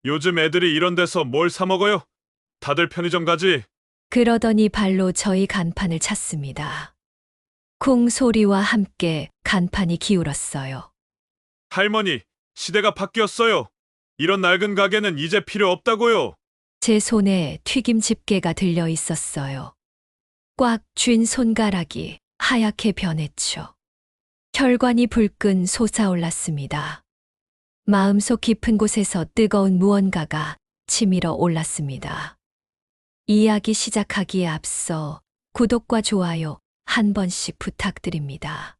요즘 애들이 이런 데서 뭘 사 먹어요? 다들 편의점 가지. 그러더니 발로 저희 간판을 찼습니다. 쿵 소리와 함께 간판이 기울었어요. 할머니, 시대가 바뀌었어요. 이런 낡은 가게는 이제 필요 없다고요. 제 손에 튀김 집게가 들려 있었어요. 꽉 쥔 손가락이 하얗게 변했죠. 혈관이 불끈 솟아올랐습니다. 마음속 깊은 곳에서 뜨거운 무언가가 치밀어 올랐습니다. 이야기 시작하기에 앞서 구독과 좋아요 한 번씩 부탁드립니다.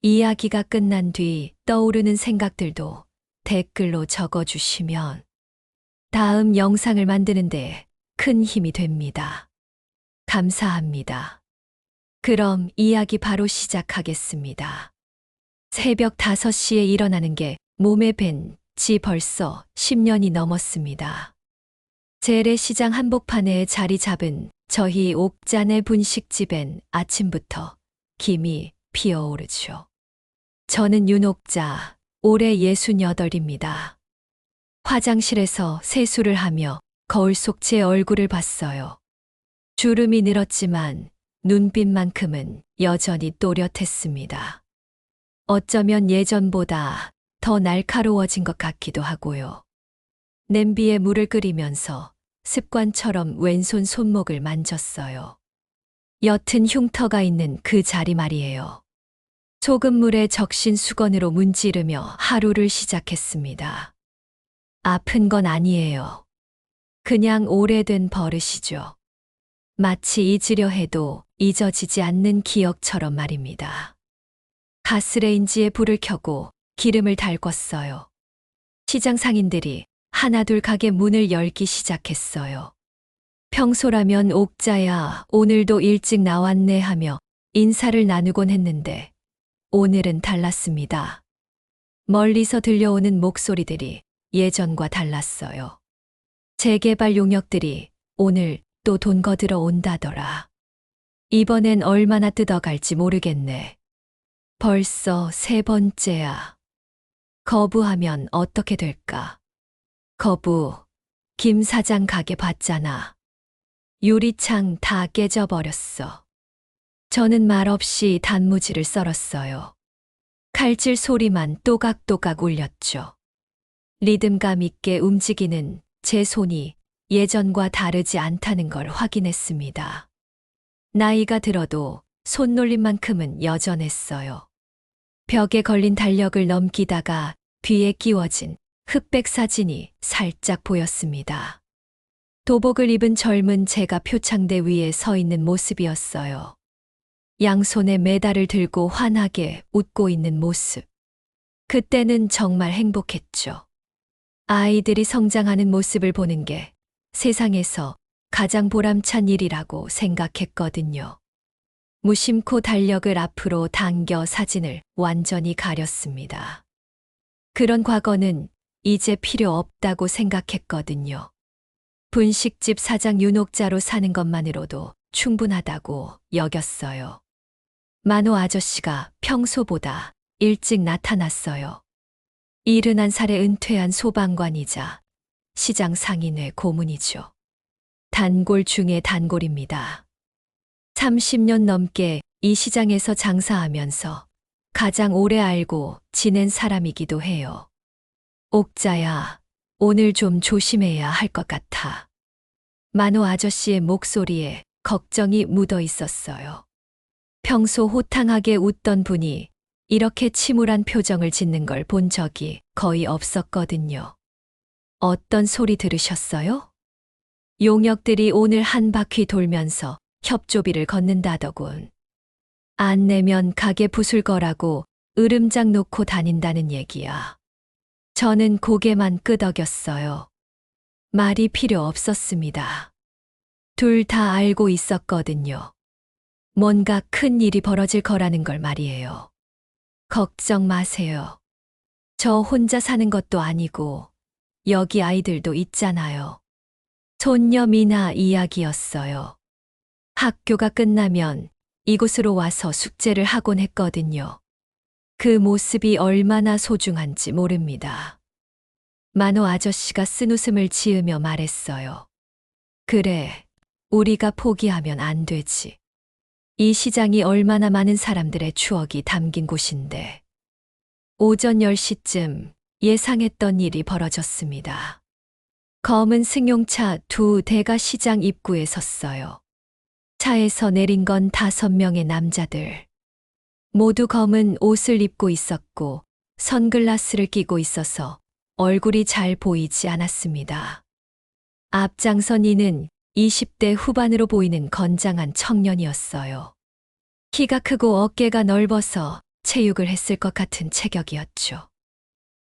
이야기가 끝난 뒤 떠오르는 생각들도 댓글로 적어주시면 다음 영상을 만드는데 큰 힘이 됩니다. 감사합니다. 그럼 이야기 바로 시작하겠습니다. 새벽 5시에 일어나는 게 몸에 밴 지 벌써 10년이 넘었습니다. 재래시장 한복판에 자리 잡은 저희 옥잔의 분식집엔 아침부터 김이 피어오르죠. 저는 윤옥자, 올해 68입니다. 화장실에서 세수를 하며 거울 속 제 얼굴을 봤어요. 주름이 늘었지만 눈빛만큼은 여전히 또렷했습니다. 어쩌면 예전보다 더 날카로워진 것 같기도 하고요. 냄비에 물을 끓이면서 습관처럼 왼손 손목을 만졌어요. 옅은 흉터가 있는 그 자리 말이에요. 소금물에 적신 수건으로 문지르며 하루를 시작했습니다. 아픈 건 아니에요. 그냥 오래된 버릇이죠. 마치 잊으려 해도 잊어지지 않는 기억처럼 말입니다. 가스레인지에 불을 켜고 기름을 달궜어요. 시장 상인들이 하나둘 가게 문을 열기 시작했어요. 평소라면 옥자야, 오늘도 일찍 나왔네 하며 인사를 나누곤 했는데 오늘은 달랐습니다. 멀리서 들려오는 목소리들이 예전과 달랐어요. 재개발 용역들이 오늘 또 돈 거들어 온다더라. 이번엔 얼마나 뜯어갈지 모르겠네. 벌써 3번째야. 거부하면 어떻게 될까? 거부, 김 사장 가게 봤잖아. 유리창 다 깨져버렸어. 저는 말없이 단무지를 썰었어요. 칼질 소리만 또각또각 울렸죠. 리듬감 있게 움직이는 제 손이 예전과 다르지 않다는 걸 확인했습니다. 나이가 들어도 손놀림만큼은 여전했어요. 벽에 걸린 달력을 넘기다가 뒤에 끼워진 흑백 사진이 살짝 보였습니다. 도복을 입은 젊은 제가 표창대 위에 서 있는 모습이었어요. 양손에 메달을 들고 환하게 웃고 있는 모습. 그때는 정말 행복했죠. 아이들이 성장하는 모습을 보는 게 세상에서 가장 보람찬 일이라고 생각했거든요. 무심코 달력을 앞으로 당겨 사진을 완전히 가렸습니다. 그런 과거는 이제 필요 없다고 생각했거든요. 분식집 사장 윤옥자로 사는 것만으로도 충분하다고 여겼어요. 만호 아저씨가 평소보다 일찍 나타났어요. 71살에 은퇴한 소방관이자 시장 상인회 고문이죠. 단골 중에 단골입니다. 30년 넘게 이 시장에서 장사하면서 가장 오래 알고 지낸 사람이기도 해요. 옥자야, 오늘 좀 조심해야 할 것 같아. 만호 아저씨의 목소리에 걱정이 묻어 있었어요. 평소 호탕하게 웃던 분이 이렇게 침울한 표정을 짓는 걸 본 적이 거의 없었거든요. 어떤 소리 들으셨어요? 용역들이 오늘 한 바퀴 돌면서 협조비를 걷는다더군. 안 내면 가게 부술 거라고 으름장 놓고 다닌다는 얘기야. 저는 고개만 끄덕였어요. 말이 필요 없었습니다. 둘 다 알고 있었거든요. 뭔가 큰 일이 벌어질 거라는 걸 말이에요. 걱정 마세요. 저 혼자 사는 것도 아니고 여기 아이들도 있잖아요. 손녀 미나 이야기였어요. 학교가 끝나면 이곳으로 와서 숙제를 하곤 했거든요. 그 모습이 얼마나 소중한지 모릅니다. 만호 아저씨가 쓴웃음을 지으며 말했어요. 그래, 우리가 포기하면 안 되지. 이 시장이 얼마나 많은 사람들의 추억이 담긴 곳인데. 오전 10시쯤 예상했던 일이 벌어졌습니다. 검은 승용차 2대가 시장 입구에 섰어요. 차에서 내린 건 5명의 남자들. 모두 검은 옷을 입고 있었고 선글라스를 끼고 있어서 얼굴이 잘 보이지 않았습니다. 앞장선 이는 20대 후반으로 보이는 건장한 청년이었어요. 키가 크고 어깨가 넓어서 체육을 했을 것 같은 체격이었죠.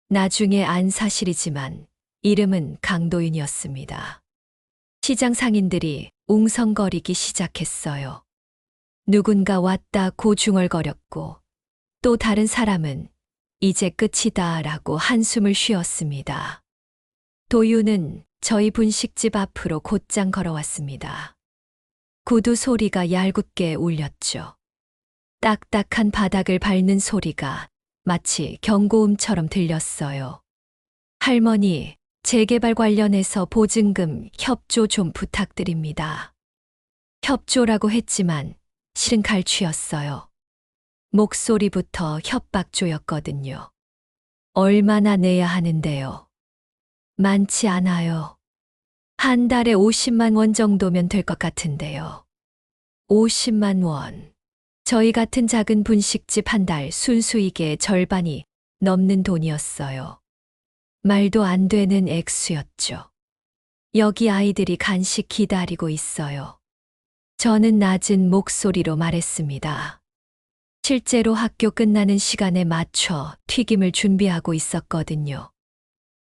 나중에 안 사실이지만 이름은 강도윤이었습니다. 시장 상인들이 웅성거리기 시작했어요. 누군가 왔다고 중얼거렸고 또 다른 사람은 이제 끝이다 라고 한숨을 쉬었습니다. 도윤은 저희 분식집 앞으로 곧장 걸어왔습니다. 구두 소리가 얄궂게 울렸죠. 딱딱한 바닥을 밟는 소리가 마치 경고음처럼 들렸어요. 할머니, 재개발 관련해서 보증금 협조 좀 부탁드립니다. 협조라고 했지만 실은 갈취였어요. 목소리부터 협박조였거든요. 얼마나 내야 하는데요? 많지 않아요. 한 달에 50만 원 정도면 될 것 같은데요. 50만 원. 저희 같은 작은 분식집 한 달 순수익의 절반이 넘는 돈이었어요. 말도 안 되는 액수였죠. 여기 아이들이 간식 기다리고 있어요. 저는 낮은 목소리로 말했습니다. 실제로 학교 끝나는 시간에 맞춰 튀김을 준비하고 있었거든요.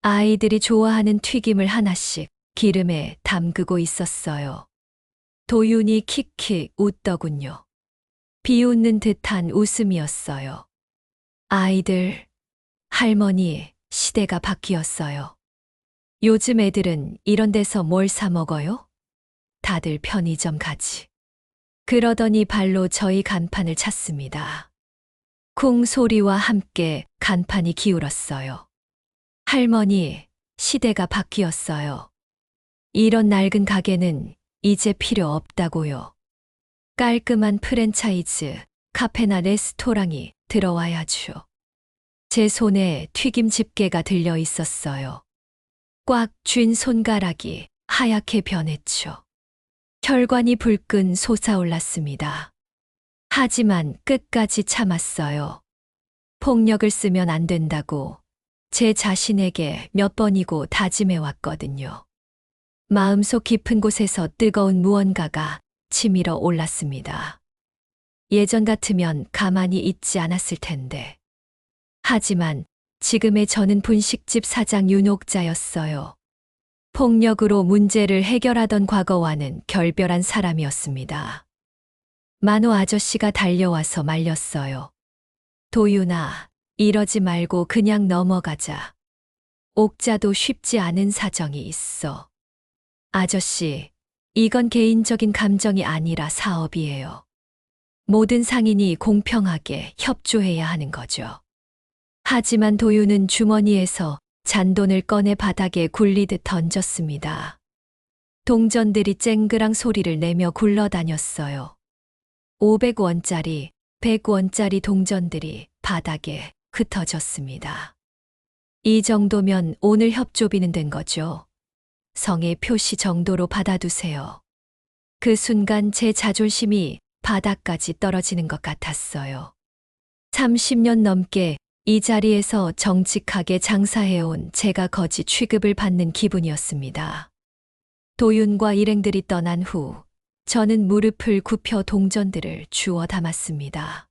아이들이 좋아하는 튀김을 하나씩 기름에 담그고 있었어요. 도윤이 킥킥 웃더군요. 비웃는 듯한 웃음이었어요. 아이들, 할머니, 시대가 바뀌었어요. 요즘 애들은 이런 데서 뭘 사 먹어요? 다들 편의점 가지. 그러더니 발로 저희 간판을 찼습니다. 쿵 소리와 함께 간판이 기울었어요. 할머니, 시대가 바뀌었어요. 이런 낡은 가게는 이제 필요 없다고요. 깔끔한 프랜차이즈, 카페나 레스토랑이 들어와야죠. 제 손에 튀김 집게가 들려 있었어요. 꽉 쥔 손가락이 하얗게 변했죠. 혈관이 불끈 솟아올랐습니다. 하지만 끝까지 참았어요. 폭력을 쓰면 안 된다고 제 자신에게 몇 번이고 다짐해 왔거든요. 마음속 깊은 곳에서 뜨거운 무언가가 치밀어 올랐습니다. 예전 같으면 가만히 있지 않았을 텐데. 하지만 지금의 저는 분식집 사장 윤옥자였어요. 폭력으로 문제를 해결하던 과거와는 결별한 사람이었습니다. 만호 아저씨가 달려와서 말렸어요. 도윤아, 이러지 말고 그냥 넘어가자. 옥자도 쉽지 않은 사정이 있어. 아저씨, 이건 개인적인 감정이 아니라 사업이에요. 모든 상인이 공평하게 협조해야 하는 거죠. 하지만 도윤은 주머니에서 잔돈을 꺼내 바닥에 굴리듯 던졌습니다. 동전들이 쨍그랑 소리를 내며 굴러다녔어요. 500원짜리, 100원짜리 동전들이 바닥에 흩어졌습니다. 이 정도면 오늘 협조비는 된 거죠. 성의 표시 정도로 받아두세요. 그 순간 제 자존심이 바닥까지 떨어지는 것 같았어요. 30년 넘게 이 자리에서 정직하게 장사해온 제가 거지 취급을 받는 기분이었습니다. 도윤과 일행들이 떠난 후 저는 무릎을 굽혀 동전들을 주워 담았습니다.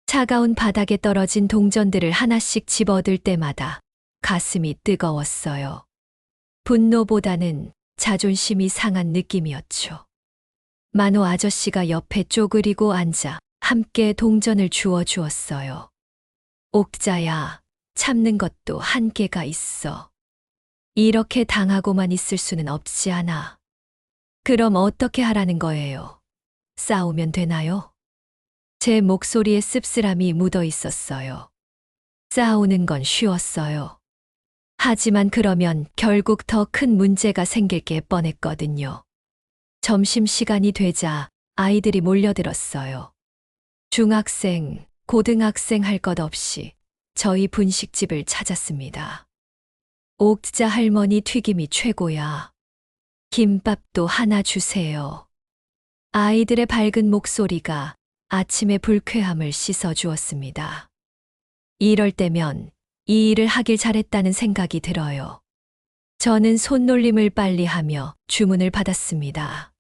차가운 바닥에 떨어진 동전들을 하나씩 집어들 때마다 가슴이 뜨거웠어요. 분노보다는 자존심이 상한 느낌이었죠. 만호 아저씨가 옆에 쪼그리고 앉아 함께 동전을 주워 주었어요. 옥자야, 참는 것도 한계가 있어. 이렇게 당하고만 있을 수는 없지 않아. 그럼 어떻게 하라는 거예요? 싸우면 되나요? 제 목소리에 씁쓸함이 묻어 있었어요. 싸우는 건 쉬웠어요. 하지만 그러면 결국 더 큰 문제가 생길 게 뻔했거든요. 점심시간이 되자 아이들이 몰려들었어요. 중학생, 고등학생 할 것 없이 저희 분식집을 찾았습니다. 옥자 할머니 튀김이 최고야. 김밥도 하나 주세요. 아이들의 밝은 목소리가 아침의 불쾌함을 씻어주었습니다. 이럴 때면 이 일을 하길 잘했다는 생각이 들어요. 저는 손놀림을 빨리 하며 주문을 받았습니다.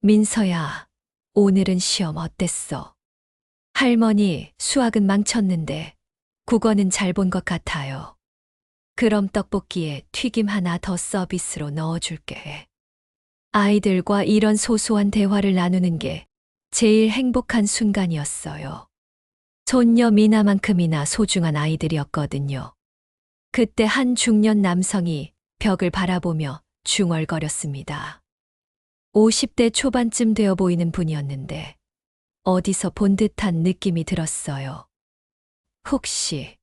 민서야, 오늘은 시험 어땠어? 할머니, 수학은 망쳤는데 국어는 잘 본 것 같아요. 그럼 떡볶이에 튀김 하나 더 서비스로 넣어줄게. 아이들과 이런 소소한 대화를 나누는 게 제일 행복한 순간이었어요. 손녀 미나만큼이나 소중한 아이들이었거든요. 그때 한 중년 남성이 벽을 바라보며 중얼거렸습니다. 50대 초반쯤 되어 보이는 분이었는데 어디서 본 듯한 느낌이 들었어요. 혹시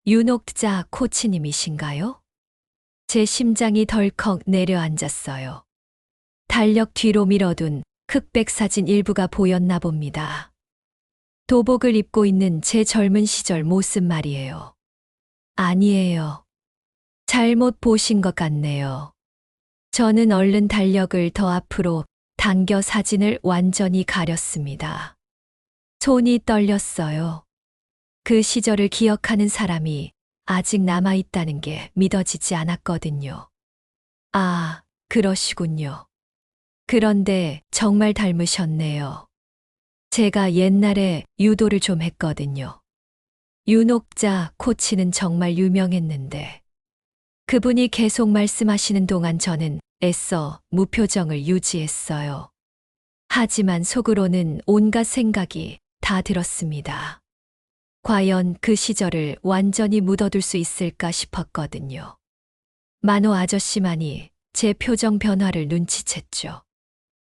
윤옥자 코치님이신가요? 제 심장이 덜컥 내려앉았어요. 달력 뒤로 밀어둔 흑백 사진 일부가 보였나 봅니다. 도복을 입고 있는 제 젊은 시절 모습 말이에요. 아니에요. 잘못 보신 것 같네요. 저는 얼른 달력을 더 앞으로 당겨 사진을 완전히 가렸습니다. 손이 떨렸어요. 그 시절을 기억하는 사람이 아직 남아있다는 게 믿어지지 않았거든요. 아, 그러시군요. 그런데 정말 닮으셨네요. 제가 옛날에 유도를 좀 했거든요. 윤옥자 코치는 정말 유명했는데 그분이 계속 말씀하시는 동안 저는 애써 무표정을 유지했어요. 하지만 속으로는 온갖 생각이 다 들었습니다. 과연 그 시절을 완전히 묻어둘 수 있을까 싶었거든요. 만호 아저씨만이 제 표정 변화를 눈치챘죠.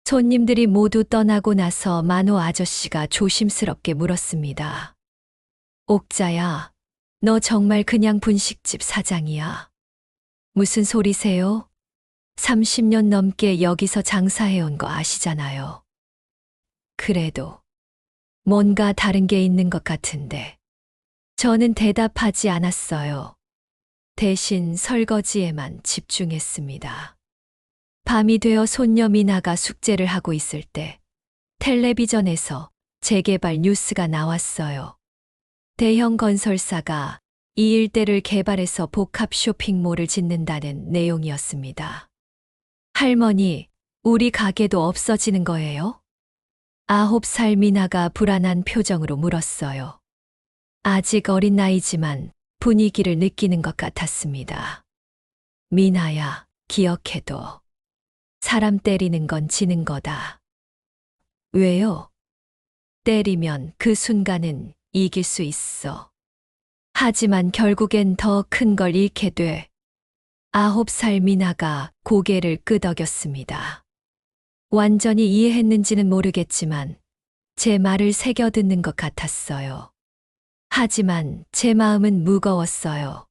손님들이 모두 떠나고 나서 만호 아저씨가 조심스럽게 물었습니다. 옥자야, 너 정말 그냥 분식집 사장이야. 무슨 소리세요? 30년 넘게 여기서 장사해온 거 아시잖아요. 그래도 뭔가 다른 게 있는 것 같은데. 저는 대답하지 않았어요. 대신 설거지에만 집중했습니다. 밤이 되어 손녀 미나가 숙제를 하고 있을 때 텔레비전에서 재개발 뉴스가 나왔어요. 대형 건설사가 이 일대를 개발해서 복합 쇼핑몰을 짓는다는 내용이었습니다. 할머니, 우리 가게도 없어지는 거예요? 9살 미나가 불안한 표정으로 물었어요. 아직 어린 나이지만 분위기를 느끼는 것 같았습니다. 미나야, 기억해둬. 사람 때리는 건 지는 거다. 왜요? 때리면 그 순간은 이길 수 있어. 하지만 결국엔 더 큰 걸 잃게 돼. 9살 미나가 고개를 끄덕였습니다. 완전히 이해했는지는 모르겠지만 제 말을 새겨듣는 것 같았어요. 하지만 제 마음은 무거웠어요.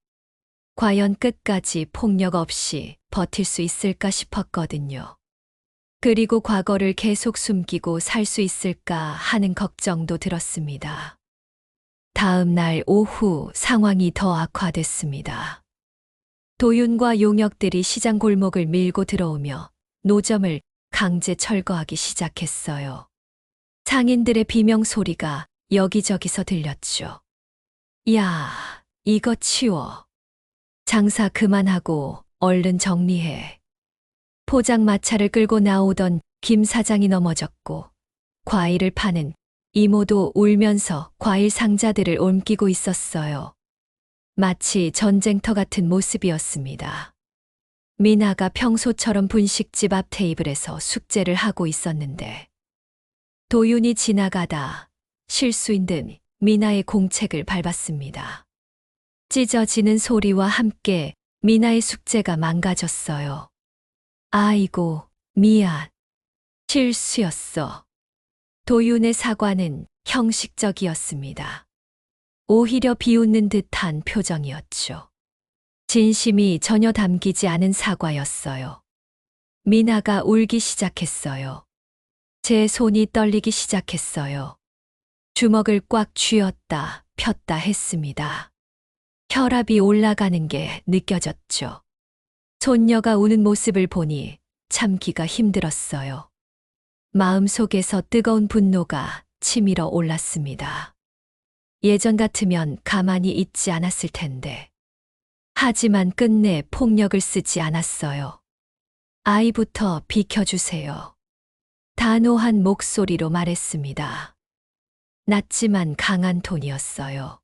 과연 끝까지 폭력 없이 버틸 수 있을까 싶었거든요. 그리고 과거를 계속 숨기고 살 수 있을까 하는 걱정도 들었습니다. 다음 날 오후 상황이 더 악화됐습니다. 도윤과 용역들이 시장 골목을 밀고 들어오며 노점을 강제 철거하기 시작했어요. 상인들의 비명 소리가 여기저기서 들렸죠. 야, 이거 치워. 장사 그만하고 얼른 정리해. 포장마차를 끌고 나오던 김 사장이 넘어졌고 과일을 파는 이모도 울면서 과일 상자들을 옮기고 있었어요. 마치 전쟁터 같은 모습이었습니다. 미나가 평소처럼 분식집 앞 테이블에서 숙제를 하고 있었는데 도윤이 지나가다 실수인 듯 미나의 공책을 밟았습니다. 찢어지는 소리와 함께 미나의 숙제가 망가졌어요. 아이고, 미안. 실수였어. 도윤의 사과는 형식적이었습니다. 오히려 비웃는 듯한 표정이었죠. 진심이 전혀 담기지 않은 사과였어요. 미나가 울기 시작했어요. 제 손이 떨리기 시작했어요. 주먹을 꽉 쥐었다 폈다 했습니다. 혈압이 올라가는 게 느껴졌죠. 손녀가 우는 모습을 보니 참기가 힘들었어요. 마음속에서 뜨거운 분노가 치밀어 올랐습니다. 예전 같으면 가만히 있지 않았을 텐데. 하지만 끝내 폭력을 쓰지 않았어요. 아이부터 비켜주세요. 단호한 목소리로 말했습니다. 낮지만 강한 톤이었어요.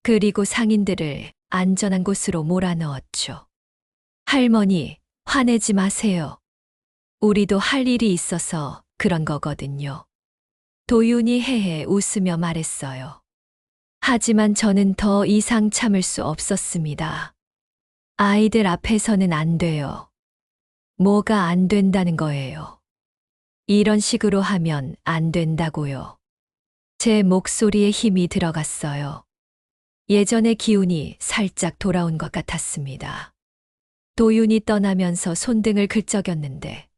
그리고 상인들을 안전한 곳으로 몰아넣었죠. 할머니, 화내지 마세요. 우리도 할 일이 있어서 그런 거거든요. 도윤이 헤헤 웃으며 말했어요. 하지만 저는 더 이상 참을 수 없었습니다. 아이들 앞에서는 안 돼요. 뭐가 안 된다는 거예요. 이런 식으로 하면 안 된다고요. 제 목소리에 힘이 들어갔어요. 예전의 기운이 살짝 돌아온 것 같았습니다. 도윤이 떠나면서 손등을 긁적였는데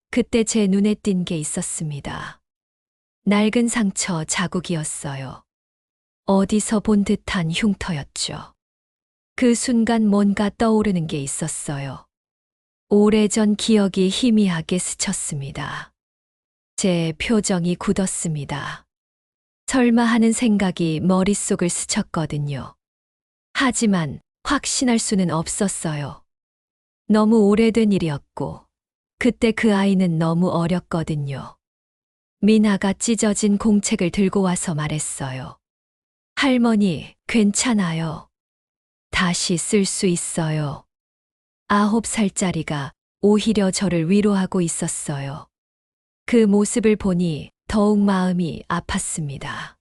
그때 제 눈에 띈 게 있었습니다. 낡은 상처 자국이었어요. 어디서 본 듯한 흉터였죠. 그 순간 뭔가 떠오르는 게 있었어요. 오래전 기억이 희미하게 스쳤습니다. 제 표정이 굳었습니다. 설마 하는 생각이 머릿속을 스쳤거든요. 하지만 확신할 수는 없었어요. 너무 오래된 일이었고, 그때 그 아이는 너무 어렸거든요. 미나가 찢어진 공책을 들고 와서 말했어요. 할머니, 괜찮아요. 다시 쓸 수 있어요. 9살짜리가 오히려 저를 위로하고 있었어요. 그 모습을 보니 더욱 마음이 아팠습니다.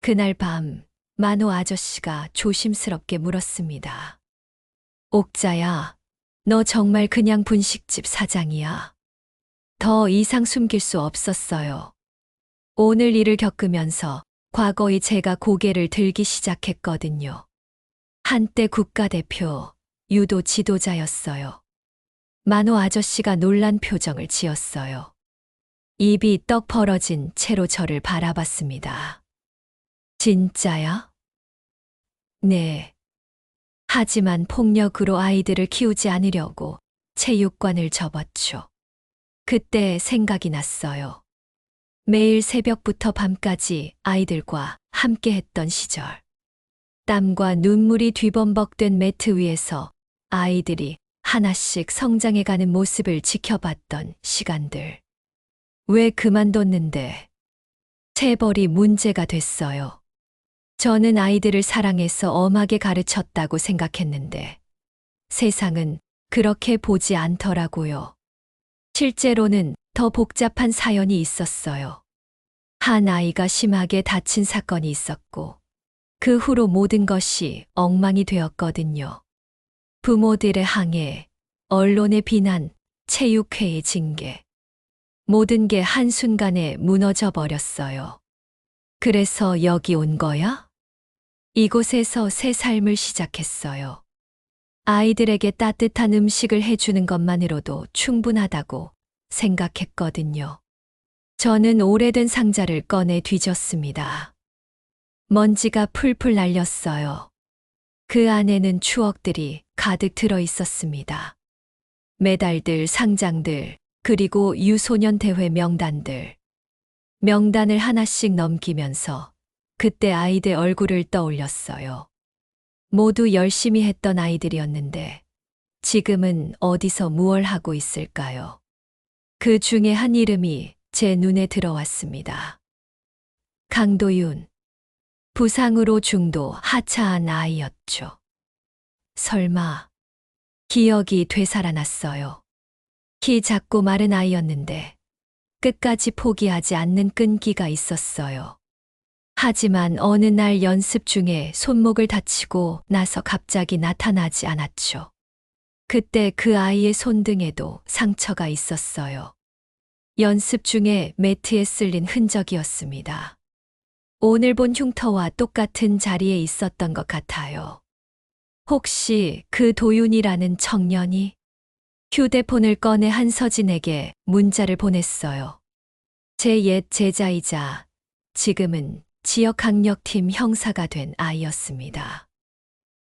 그날 밤, 만호 아저씨가 조심스럽게 물었습니다. 옥자야, 너 정말 그냥 분식집 사장이야. 더 이상 숨길 수 없었어요. 오늘 일을 겪으면서 과거의 제가 고개를 들기 시작했거든요. 한때 국가대표, 유도 지도자였어요. 만호 아저씨가 놀란 표정을 지었어요. 입이 떡 벌어진 채로 저를 바라봤습니다. 진짜야? 네. 하지만 폭력으로 아이들을 키우지 않으려고 체육관을 접었죠. 그때 생각이 났어요. 매일 새벽부터 밤까지 아이들과 함께 했던 시절. 땀과 눈물이 뒤범벅된 매트 위에서 아이들이 하나씩 성장해가는 모습을 지켜봤던 시간들. 왜 그만뒀는데? 체벌이 문제가 됐어요. 저는 아이들을 사랑해서 엄하게 가르쳤다고 생각했는데 세상은 그렇게 보지 않더라고요. 실제로는 더 복잡한 사연이 있었어요. 한 아이가 심하게 다친 사건이 있었고 그 후로 모든 것이 엉망이 되었거든요. 부모들의 항해, 언론의 비난, 체육회의 징계. 모든 게 한순간에 무너져 버렸어요. 그래서 여기 온 거야? 이곳에서 새 삶을 시작했어요. 아이들에게 따뜻한 음식을 해주는 것만으로도 충분하다고 생각했거든요. 저는 오래된 상자를 꺼내 뒤졌습니다. 먼지가 풀풀 날렸어요. 그 안에는 추억들이 가득 들어 있었습니다. 메달들, 상장들, 그리고 유소년 대회 명단들. 명단을 하나씩 넘기면서 그때 아이들 얼굴을 떠올렸어요. 모두 열심히 했던 아이들이었는데 지금은 어디서 무얼 하고 있을까요? 그 중에 한 이름이 제 눈에 들어왔습니다. 강도윤. 부상으로 중도 하차한 아이였죠. 설마 기억이 되살아났어요. 키 작고 마른 아이였는데 끝까지 포기하지 않는 끈기가 있었어요. 하지만 어느 날 연습 중에 손목을 다치고 나서 갑자기 나타나지 않았죠. 그때 그 아이의 손등에도 상처가 있었어요. 연습 중에 매트에 쓸린 흔적이었습니다. 오늘 본 흉터와 똑같은 자리에 있었던 것 같아요. 혹시 그 도윤이라는 청년이? 휴대폰을 꺼내 한서진에게 문자를 보냈어요. 제 옛 제자이자 지금은 지역학력팀 형사가 된 아이였습니다.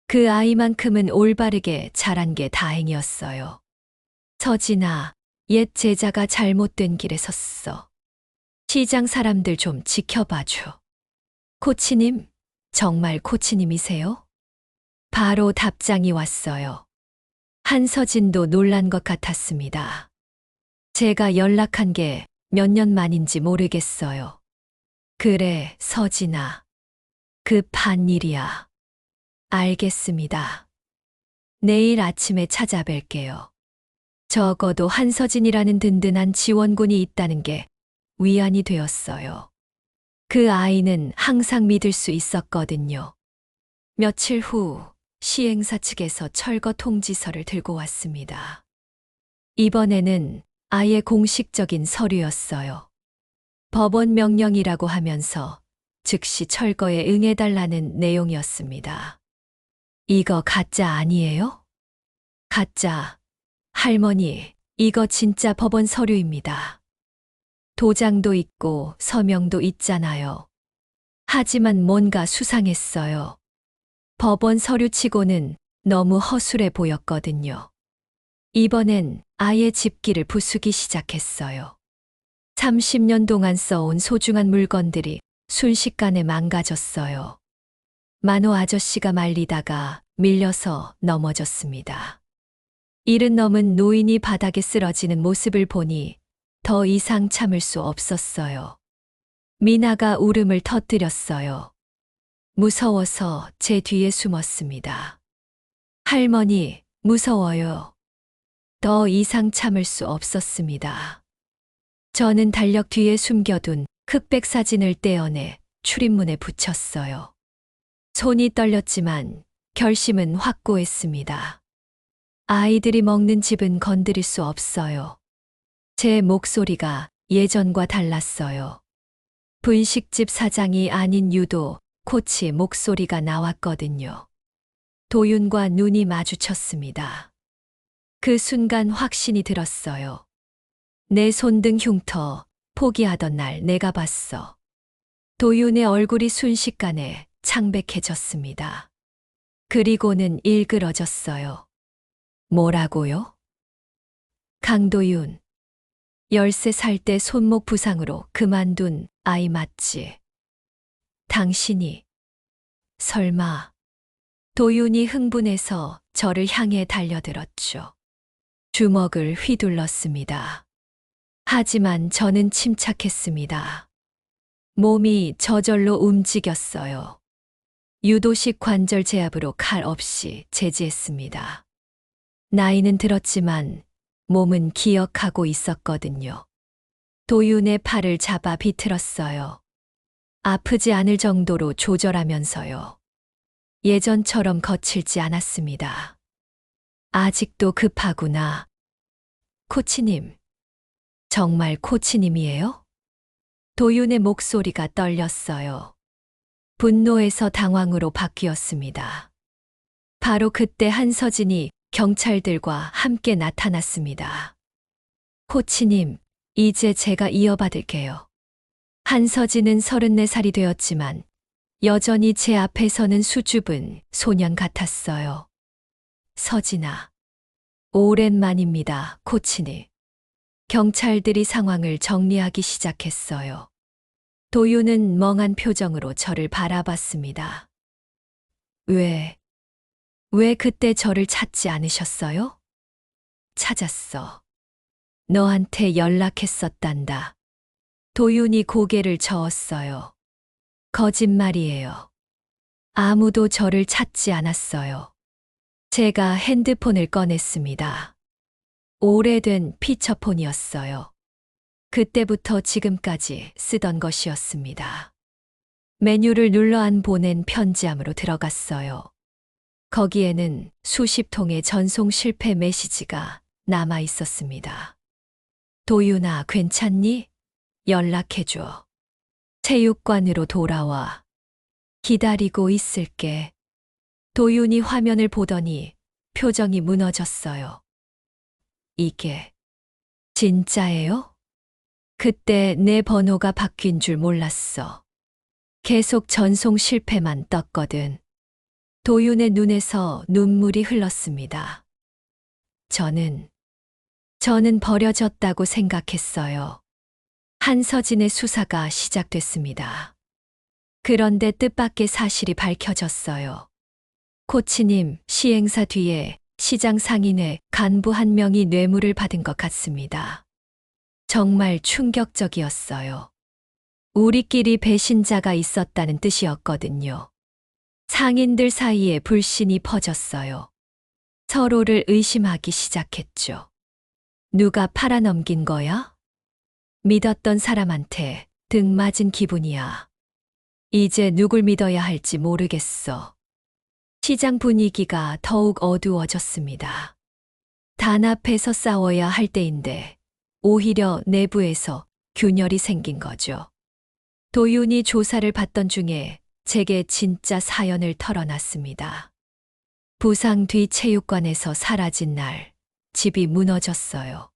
그 아이만큼은 올바르게 자란 게 다행이었어요. 서진아, 옛 제자가 잘못된 길에 섰어. 시장 사람들 좀 지켜봐줘. 코치님, 정말 코치님이세요? 바로 답장이 왔어요. 한서진도 놀란 것 같았습니다. 제가 연락한 게 몇 년 만인지 모르겠어요. 그래, 서진아. 급한 일이야. 알겠습니다. 내일 아침에 찾아뵐게요. 적어도 한서진이라는 든든한 지원군이 있다는 게 위안이 되었어요. 그 아이는 항상 믿을 수 있었거든요. 며칠 후 시행사 측에서 철거 통지서를 들고 왔습니다. 이번에는 아예 공식적인 서류였어요. 법원 명령이라고 하면서 즉시 철거에 응해달라는 내용이었습니다. 이거 가짜 아니에요? 가짜. 할머니, 이거 진짜 법원 서류입니다. 도장도 있고 서명도 있잖아요. 하지만 뭔가 수상했어요. 법원 서류치고는 너무 허술해 보였거든요. 이번엔 아예 집기를 부수기 시작했어요. 30년 동안 써온 소중한 물건들이 순식간에 망가졌어요. 만호 아저씨가 말리다가 밀려서 넘어졌습니다. 70 넘은 노인이 바닥에 쓰러지는 모습을 보니 더 이상 참을 수 없었어요. 미나가 울음을 터뜨렸어요. 무서워서 제 뒤에 숨었습니다. 할머니, 무서워요. 더 이상 참을 수 없었습니다. 저는 달력 뒤에 숨겨둔 흑백 사진을 떼어내 출입문에 붙였어요. 손이 떨렸지만 결심은 확고했습니다. 아이들이 먹는 집은 건드릴 수 없어요. 제 목소리가 예전과 달랐어요. 분식집 사장이 아닌 유도 코치 목소리가 나왔거든요. 도윤과 눈이 마주쳤습니다. 그 순간 확신이 들었어요. 내 손등 흉터 포기하던 날 내가 봤어. 도윤의 얼굴이 순식간에 창백해졌습니다. 그리고는 일그러졌어요. 뭐라고요? 강도윤. 13살 때 손목 부상으로 그만둔 아이 맞지? 당신이. 설마. 도윤이 흥분해서 저를 향해 달려들었죠. 주먹을 휘둘렀습니다. 하지만 저는 침착했습니다. 몸이 저절로 움직였어요. 유도식 관절 제압으로 칼 없이 제지했습니다. 나이는 들었지만 몸은 기억하고 있었거든요. 도윤의 팔을 잡아 비틀었어요. 아프지 않을 정도로 조절하면서요. 예전처럼 거칠지 않았습니다. 아직도 급하구나. 코치님. 정말 코치님이에요? 도윤의 목소리가 떨렸어요. 분노에서 당황으로 바뀌었습니다. 바로 그때 한서진이 경찰들과 함께 나타났습니다. 코치님, 이제 제가 이어받을게요. 한서진은 34살이 되었지만 여전히 제 앞에서는 수줍은 소년 같았어요. 서진아. 오랜만입니다, 코치님. 경찰들이 상황을 정리하기 시작했어요. 도윤은 멍한 표정으로 저를 바라봤습니다. 왜 그때 저를 찾지 않으셨어요? 찾았어. 너한테 연락했었단다. 도윤이 고개를 저었어요. 거짓말이에요. 아무도 저를 찾지 않았어요. 제가 핸드폰을 꺼냈습니다. 오래된 피처폰이었어요. 그때부터 지금까지 쓰던 것이었습니다. 메뉴를 눌러 안 보낸 편지함으로 들어갔어요. 거기에는 수십 통의 전송 실패 메시지가 남아 있었습니다. 도윤아, 괜찮니? 연락해줘. 체육관으로 돌아와. 기다리고 있을게. 도윤이 화면을 보더니 표정이 무너졌어요. 이게 진짜예요? 그때 내 번호가 바뀐 줄 몰랐어. 계속 전송 실패만 떴거든. 도윤의 눈에서 눈물이 흘렀습니다. 저는 버려졌다고 생각했어요. 한서진의 수사가 시작됐습니다. 그런데 뜻밖의 사실이 밝혀졌어요. 코치님, 시행사 뒤에 시장 상인회 간부 한 명이 뇌물을 받은 것 같습니다. 정말 충격적이었어요. 우리끼리 배신자가 있었다는 뜻이었거든요. 상인들 사이에 불신이 퍼졌어요. 서로를 의심하기 시작했죠. 누가 팔아넘긴 거야? 믿었던 사람한테 등 맞은 기분이야. 이제 누굴 믿어야 할지 모르겠어. 시장 분위기가 더욱 어두워졌습니다. 단합해서 싸워야 할 때인데 오히려 내부에서 균열이 생긴 거죠. 도윤이 조사를 받던 중에 제게 진짜 사연을 털어놨습니다. 부상 뒤 체육관에서 사라진 날, 집이 무너졌어요.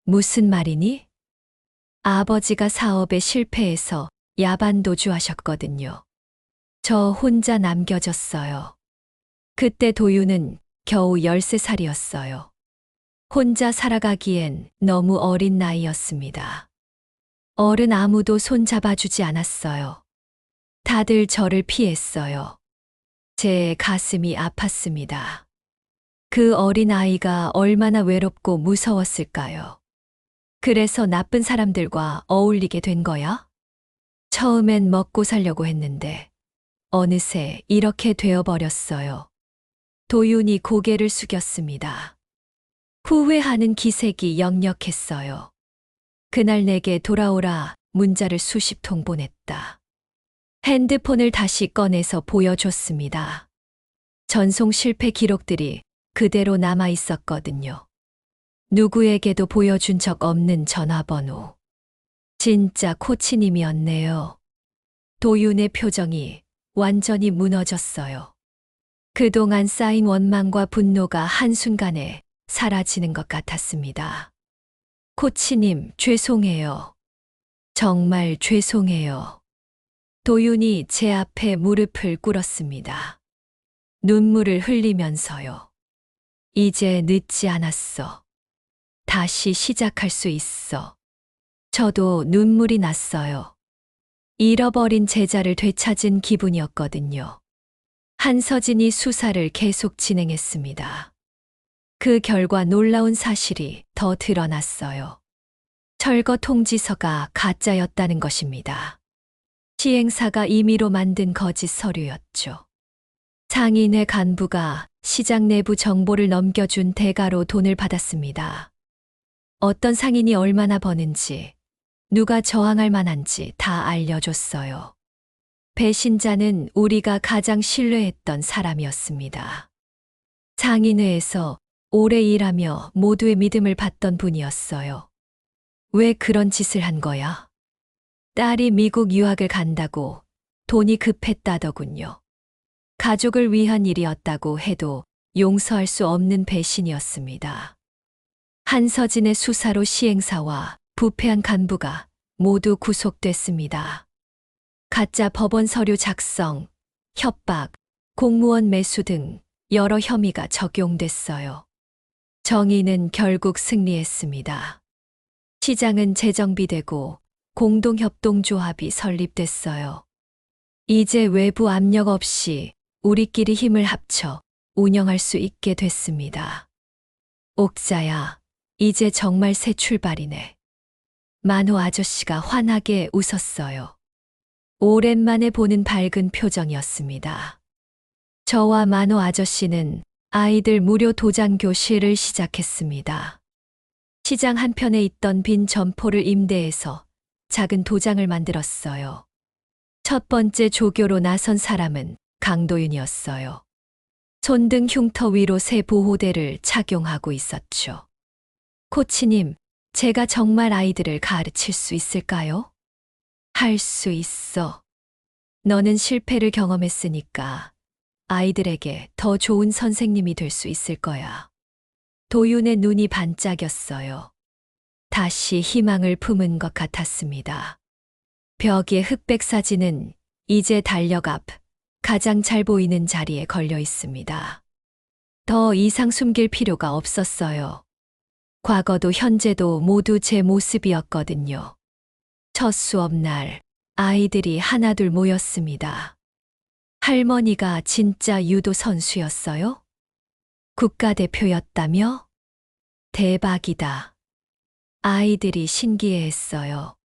무슨 말이니? 아버지가 사업에 실패해서 야반도주 하셨거든요. 저 혼자 남겨졌어요. 그때 도윤은 겨우 13살이었어요. 혼자 살아가기엔 너무 어린 나이였습니다. 어른 아무도 손잡아주지 않았어요. 다들 저를 피했어요. 제 가슴이 아팠습니다. 그 어린 아이가 얼마나 외롭고 무서웠을까요? 그래서 나쁜 사람들과 어울리게 된 거야? 처음엔 먹고 살려고 했는데 어느새 이렇게 되어버렸어요. 도윤이 고개를 숙였습니다. 후회하는 기색이 역력했어요. 그날 내게 돌아오라 문자를 수십 통 보냈다. 핸드폰을 다시 꺼내서 보여줬습니다. 전송 실패 기록들이 그대로 남아 있었거든요. 누구에게도 보여준 적 없는 전화번호. 진짜 코치님이었네요. 도윤의 표정이 완전히 무너졌어요. 그동안 쌓인 원망과 분노가 한순간에 사라지는 것 같았습니다. 코치님, 죄송해요. 정말 죄송해요. 도윤이 제 앞에 무릎을 꿇었습니다. 눈물을 흘리면서요. 이제 늦지 않았어. 다시 시작할 수 있어. 저도 눈물이 났어요. 잃어버린 제자를 되찾은 기분이었거든요. 한서진이 수사를 계속 진행했습니다. 그 결과 놀라운 사실이 더 드러났어요. 철거 통지서가 가짜였다는 것입니다. 시행사가 임의로 만든 거짓 서류였죠. 상인회 간부가 시장 내부 정보를 넘겨준 대가로 돈을 받았습니다. 어떤 상인이 얼마나 버는지, 누가 저항할 만한지 다 알려줬어요. 배신자는 우리가 가장 신뢰했던 사람이었습니다. 상인회에서 오래 일하며 모두의 믿음을 받던 분이었어요. 왜 그런 짓을 한 거야? 딸이 미국 유학을 간다고 돈이 급했다더군요. 가족을 위한 일이었다고 해도 용서할 수 없는 배신이었습니다. 한서진의 수사로 시행사와 부패한 간부가 모두 구속됐습니다. 가짜 법원 서류 작성, 협박, 공무원 매수 등 여러 혐의가 적용됐어요. 정의는 결국 승리했습니다. 시장은 재정비되고 공동협동조합이 설립됐어요. 이제 외부 압력 없이 우리끼리 힘을 합쳐 운영할 수 있게 됐습니다. 옥자야, 이제 정말 새 출발이네. 만호 아저씨가 환하게 웃었어요. 오랜만에 보는 밝은 표정이었습니다. 저와 만호 아저씨는 아이들 무료 도장 교실을 시작했습니다. 시장 한편에 있던 빈 점포를 임대해서 작은 도장을 만들었어요. 첫 번째 조교로 나선 사람은 강도윤이었어요. 손등 흉터 위로 새 보호대를 착용하고 있었죠. 코치님, 제가 정말 아이들을 가르칠 수 있을까요? 할 수 있어. 너는 실패를 경험했으니까 아이들에게 더 좋은 선생님이 될 수 있을 거야. 도윤의 눈이 반짝였어요. 다시 희망을 품은 것 같았습니다. 벽의 흑백 사진은 이제 달력 앞 가장 잘 보이는 자리에 걸려 있습니다. 더 이상 숨길 필요가 없었어요. 과거도 현재도 모두 제 모습이었거든요. 첫 수업 날 아이들이 하나둘 모였습니다. 할머니가 진짜 유도 선수였어요? 국가대표였다며? 대박이다. 아이들이 신기해했어요.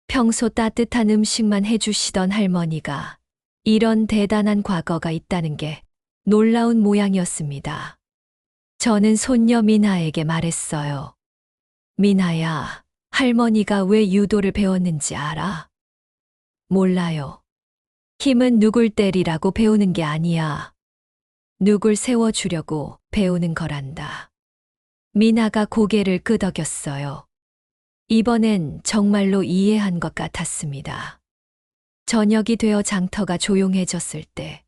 평소 따뜻한 음식만 해주시던 할머니가 이런 대단한 과거가 있다는 게 놀라운 모양이었습니다. 저는 손녀 미나에게 말했어요. 미나야, 할머니가 왜 유도를 배웠는지 알아? 몰라요. 힘은 누굴 때리라고 배우는 게 아니야. 누굴 세워주려고 배우는 거란다. 미나가 고개를 끄덕였어요. 이번엔 정말로 이해한 것 같았습니다. 저녁이 되어 장터가 조용해졌을 때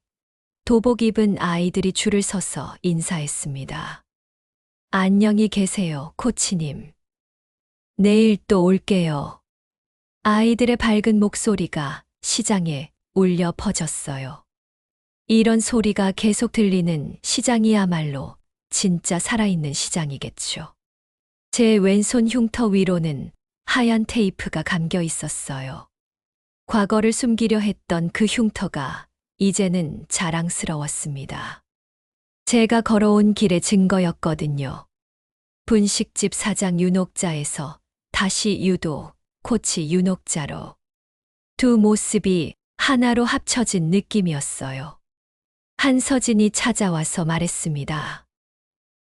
도복 입은 아이들이 줄을 서서 인사했습니다. 안녕히 계세요, 코치님. 내일 또 올게요. 아이들의 밝은 목소리가 시장에 울려 퍼졌어요. 이런 소리가 계속 들리는 시장이야말로 진짜 살아있는 시장이겠죠. 제 왼손 흉터 위로는 하얀 테이프가 감겨 있었어요. 과거를 숨기려 했던 그 흉터가 이제는 자랑스러웠습니다. 제가 걸어온 길의 증거였거든요. 분식집 사장 윤옥자에서 다시 유도, 코치 윤옥자로. 두 모습이 하나로 합쳐진 느낌이었어요. 한서진이 찾아와서 말했습니다.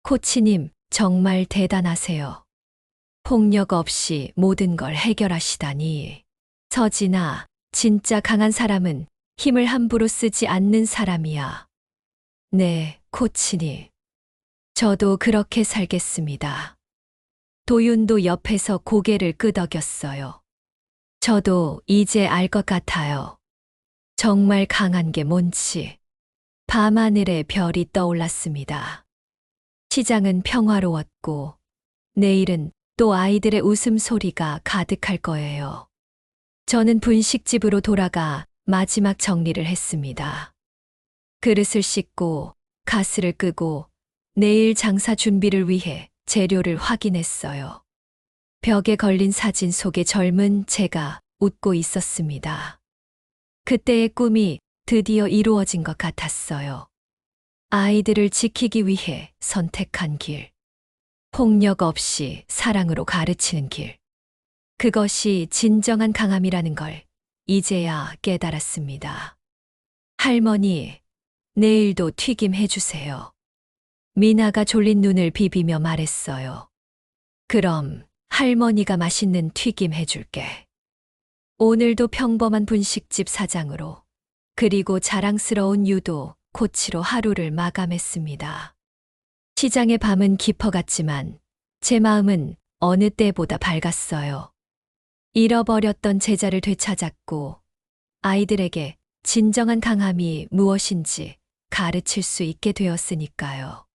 코치님, 정말 대단하세요. 폭력 없이 모든 걸 해결하시다니. 서진아, 진짜 강한 사람은 힘을 함부로 쓰지 않는 사람이야. 네, 코치님. 저도 그렇게 살겠습니다. 도윤도 옆에서 고개를 끄덕였어요. 저도 이제 알 것 같아요. 정말 강한 게 뭔지. 밤하늘에 별이 떠올랐습니다. 시장은 평화로웠고 내일은 또 아이들의 웃음소리가 가득할 거예요. 저는 분식집으로 돌아가 마지막 정리를 했습니다. 그릇을 씻고 가스를 끄고 내일 장사 준비를 위해 재료를 확인했어요. 벽에 걸린 사진 속에 젊은 제가 웃고 있었습니다. 그때의 꿈이 드디어 이루어진 것 같았어요. 아이들을 지키기 위해 선택한 길. 폭력 없이 사랑으로 가르치는 길. 그것이 진정한 강함이라는 걸 이제야 깨달았습니다. 할머니, 내일도 튀김 해주세요. 미나가 졸린 눈을 비비며 말했어요. 그럼 할머니가 맛있는 튀김 해줄게. 오늘도 평범한 분식집 사장으로 그리고 자랑스러운 유도, 코치로 하루를 마감했습니다. 시장의 밤은 깊어갔지만 제 마음은 어느 때보다 밝았어요. 잃어버렸던 제자를 되찾았고 아이들에게 진정한 강함이 무엇인지 가르칠 수 있게 되었으니까요.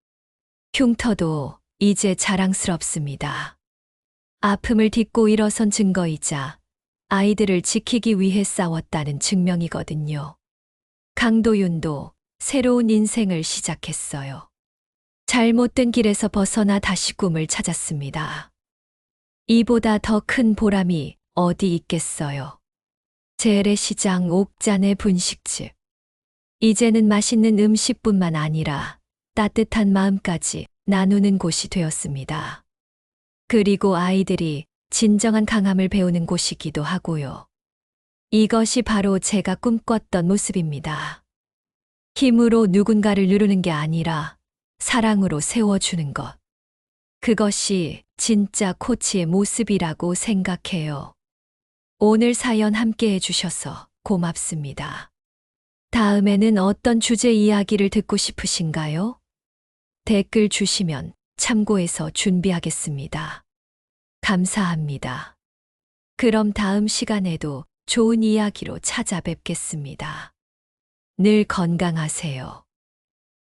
흉터도 이제 자랑스럽습니다. 아픔을 딛고 일어선 증거이자 아이들을 지키기 위해 싸웠다는 증명이거든요. 강도윤도 새로운 인생을 시작했어요. 잘못된 길에서 벗어나 다시 꿈을 찾았습니다. 이보다 더 큰 보람이 어디 있겠어요. 재래시장 옥잔의 분식집. 이제는 맛있는 음식뿐만 아니라 따뜻한 마음까지 나누는 곳이 되었습니다. 그리고 아이들이 진정한 강함을 배우는 곳이기도 하고요. 이것이 바로 제가 꿈꿨던 모습입니다. 힘으로 누군가를 누르는 게 아니라 사랑으로 세워주는 것. 그것이 진짜 코치의 모습이라고 생각해요. 오늘 사연 함께 해주셔서 고맙습니다. 다음에는 어떤 주제 이야기를 듣고 싶으신가요? 댓글 주시면 참고해서 준비하겠습니다. 감사합니다. 그럼 다음 시간에도 좋은 이야기로 찾아뵙겠습니다. 늘 건강하세요.